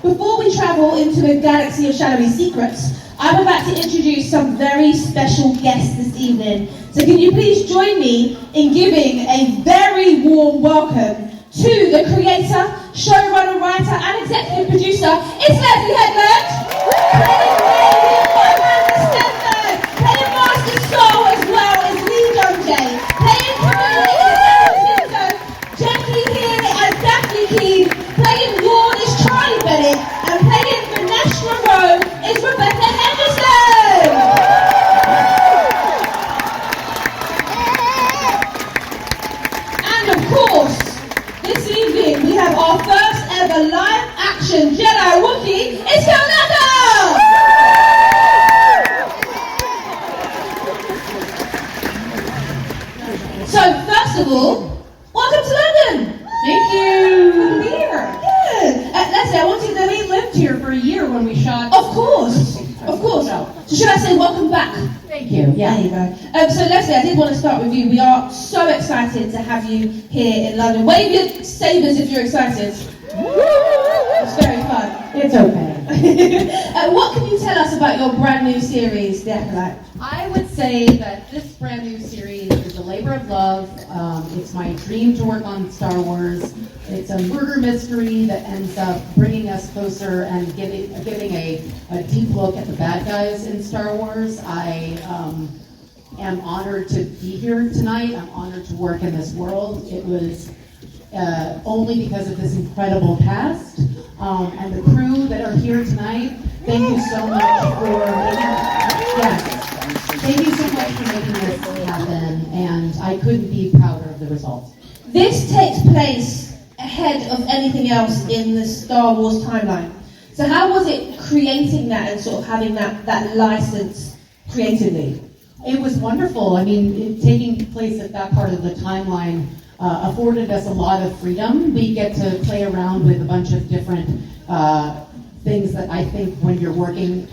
before we travel into a galaxy of shadowy secrets, I'm about to introduce some very special guests this evening. So can you please join me in giving a very warm welcome to the creator, showrunner, writer, and executive producer. It's Leslie Headland. Playing Master Soul as well as Lee Dunjay. Playing Camilla is Jackie Healy and Daphne Keane. Playing Lord is Charlie Bennett. And playing Vanessa Monroe is Rebecca Henderson. And of course, this evening we have our first ever live action Jedi Wookiee. It's Fantha! So first of all, welcome to London. Thank you. Good to be here. Good. Leslie, I wanted to... We lived here for a year when we shot. Of course. So should I say welcome back? Thank you. Yeah, there you go. So Leslie, I did want to start with you. We are so excited to have you here in London. Wave your sabers if you're excited. It's very fun. It's okay. What can you tell us about your brand new series, The Acolyte? I would say that this brand new series is a labor of love. It's my dream to work on Star Wars. It's a murder mystery that ends up bringing us closer and giving a deep look at the bad guys in Star Wars. I am honored to be here tonight. I'm honored to work in this world. It was only because of this incredible cast and the crew that are here tonight. Thank you so much for making this happen, and I couldn't be prouder of the results. This takes place ahead of anything else in the Star Wars timeline. So how was it creating that and sort of having that license creatively? It was wonderful. I mean, taking place at that part of the timeline afforded us a lot of freedom. We get to play around with a bunch of different things that I think when you're working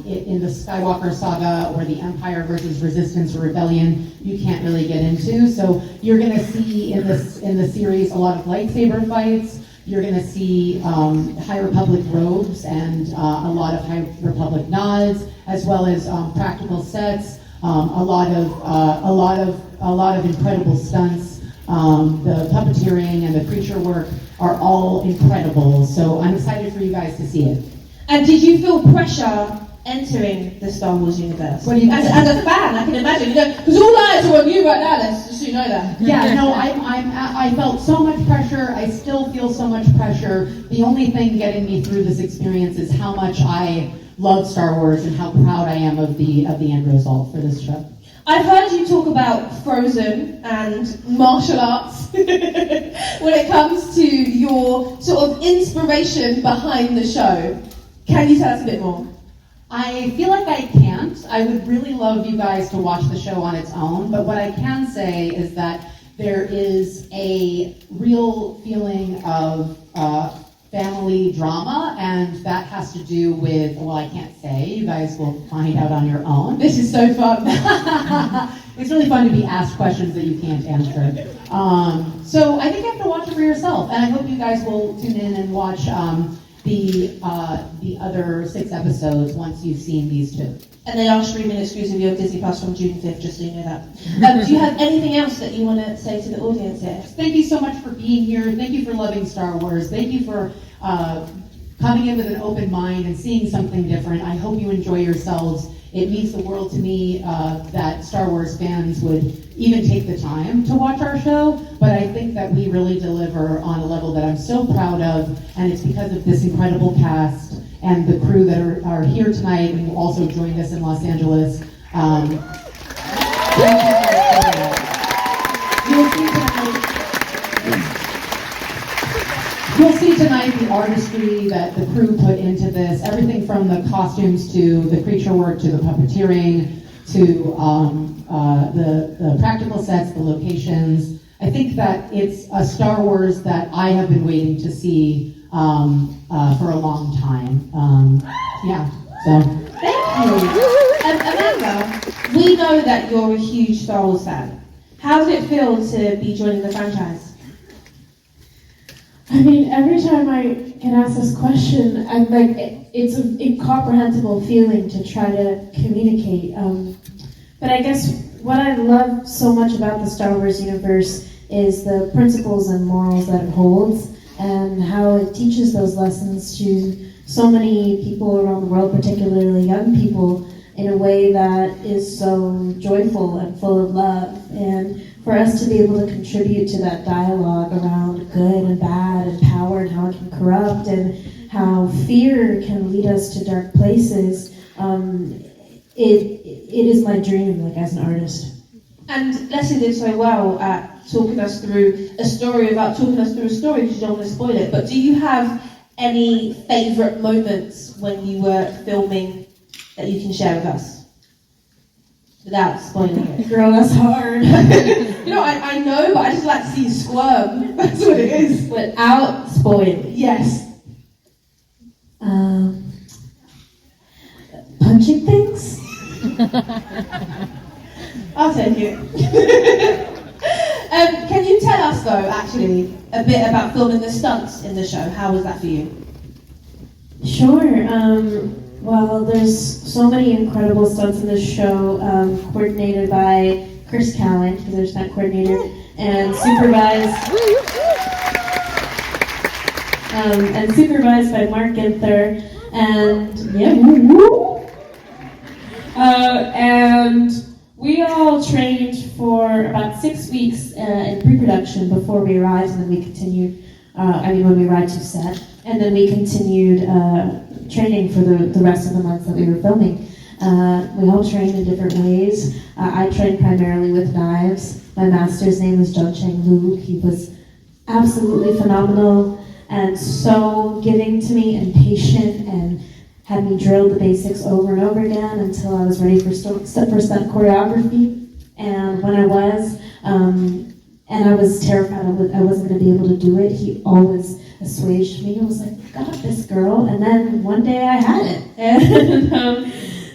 in the Skywalker saga or the Empire versus Resistance or Rebellion, you can't really get into. So you're going to see in the series a lot of lightsaber fights. You're going to see High Republic robes and a lot of High Republic nods, as well as practical sets. A lot of incredible stunts. The puppeteering and the creature work are all incredible. So I'm excited for you guys to see it. And did you feel pressure entering the Star Wars universe? What do you mean? As a fan, I can imagine, because all eyes are on you right now, let's just so you know that. Yeah, no, I felt so much pressure. I still feel so much pressure. The only thing getting me through this experience is how much I love Star Wars and how proud I am of the end result for this show. I've heard you talk about Frozen and martial arts when it comes to your sort of inspiration behind the show. Can you tell us a bit more? I feel like I can't. I would really love you guys to watch the show on its own, but what I can say is that there is a real feeling of family drama, and that has to do with, well, I can't say. You guys will find out on your own. This is so fun. It's really fun to be asked questions that you can't answer. So I think you have to watch it for yourself, and I hope you guys will tune in and watch the other 6 episodes once you've seen these 2. And they are streaming exclusively on Disney Plus from June 5th, just so you know that. Do you have anything else that you want to say to the audience here? Thank you so much for being here. Thank you for loving Star Wars. Thank you for coming in with an open mind and seeing something different. I hope you enjoy yourselves. It means the world to me that Star Wars fans would even take the time to watch our show, but I think that we really deliver on a level that I'm so proud of, and it's because of this incredible cast and the crew that are here tonight and who also joined us in Los Angeles. You'll see tonight the artistry that the crew put into this, everything from the costumes to the creature work to the puppeteering to the practical sets, the locations. I think that it's a Star Wars that I have been waiting to see for a long time. Thank you. Amanda, we know that you're a huge Star Wars fan. How does it feel to be joining the franchise? I mean, every time I get asked this question, I'm like, it's an incomprehensible feeling to try to communicate. But I guess what I love so much about the Star Wars universe is the principles and morals that it holds, and how it teaches those lessons to so many people around the world, particularly young people, in a way that is so joyful and full of love. And for us to be able to contribute to that dialogue around good and bad and power and how it can corrupt and how fear can lead us to dark places, it is my dream, like, as an artist. And Leslie did so well at talking us through a story without talking us through a story because you don't want to spoil it. But do you have any favourite moments when you were filming that you can share with us? Without spoiling it. Girl, that's hard. You know, I know, but I just like to see you squirm. That's what it is. Without spoiling. Yes. Punching things? I'll take it. Can you tell us, though, actually, a bit about filming the stunts in the show? How was that for you? Sure. Well, there's so many incredible stunts in this show, coordinated by Chris Callan, who's our stunt coordinator, and supervised by Mark Ginther, and and we all trained for about 6 weeks in pre-production before we arrived, and then we continued. When we arrived to set, and then we continued training for the rest of the months that we were filming. We all trained in different ways. I trained primarily with knives. My master's name was John Chang Lu. He was absolutely phenomenal and so giving to me and patient, and had me drill the basics over and over again until I was ready for stunt choreography. And when I was, and I was terrified I wasn't going to be able to do it, he always assuaged me. I was like, "You got this, girl." And then one day I had it.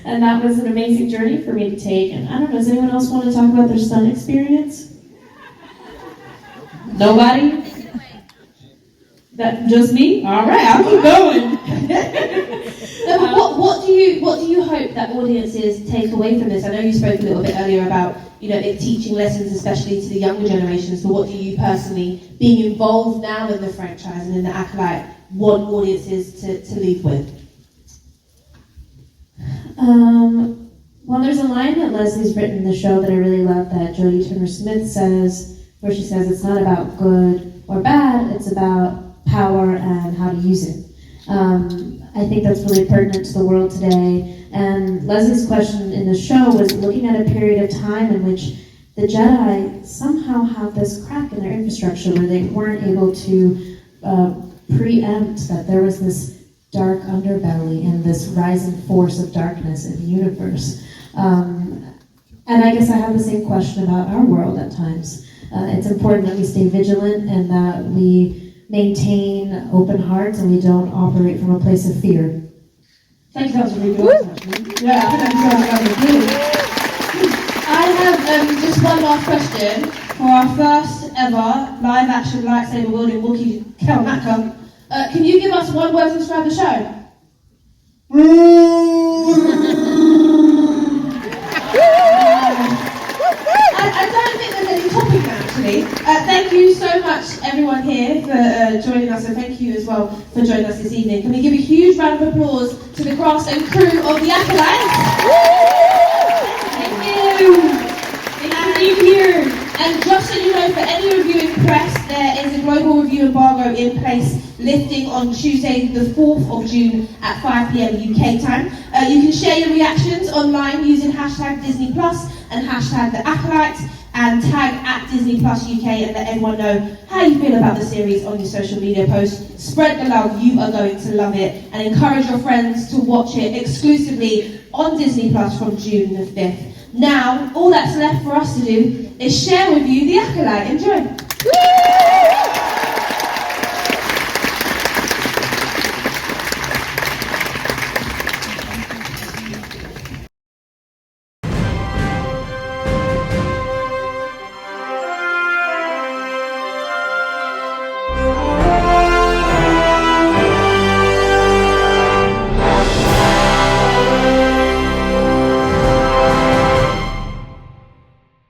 And that was an amazing journey for me to take. And I don't know, does anyone else want to talk about their stunt experience? Nobody? That just me? All right, I'll keep going. What do you hope that audiences take away from this? I know you spoke a little bit earlier about it teaching lessons, especially to the younger generations. So what do you personally, being involved now in the franchise and in the Acolyte, want audiences to leave with? Well, there's a line that Leslie's written in the show that I really love, that Jodie Turner-Smith says, where she says it's not about good or bad, it's about power and how to use it. I think that's really pertinent to the world today. And Leslie's question in the show was looking at a period of time in which the Jedi somehow have this crack in their infrastructure where they weren't able to preempt that there was this dark underbelly and this rising force of darkness in the universe. And I guess I have the same question about our world at times. It's important that we stay vigilant and that we maintain open hearts and we don't operate from a place of fear. Thank you, that was really good. Actually. Yeah, I think that was really good. I have just one last question for our first ever live action lightsaber wielding Wookiee Kelmaka. Can you give us one word to describe the show? I don't think there's any topic now, actually. Thank you so much, everyone here, for joining us, and thank you as well for joining us this evening. Can we give a huge round of applause to the cast and crew of the Acolyte? Thank you. Thank you for being here. And just so you know, for any reviewing press, there is a global review embargo in place, lifting on Tuesday, the 4th of June at 5 p.m. UK time. You can share your reactions online using hashtag Disney Plus and hashtag The Acolyte, and tag at Disney Plus UK and let everyone know how you feel about the series on your social media posts. Spread the love, you are going to love it, and encourage your friends to watch it exclusively on Disney Plus from June the 5th. Now, all that's left for us to do is share with you The Acolyte. Enjoy!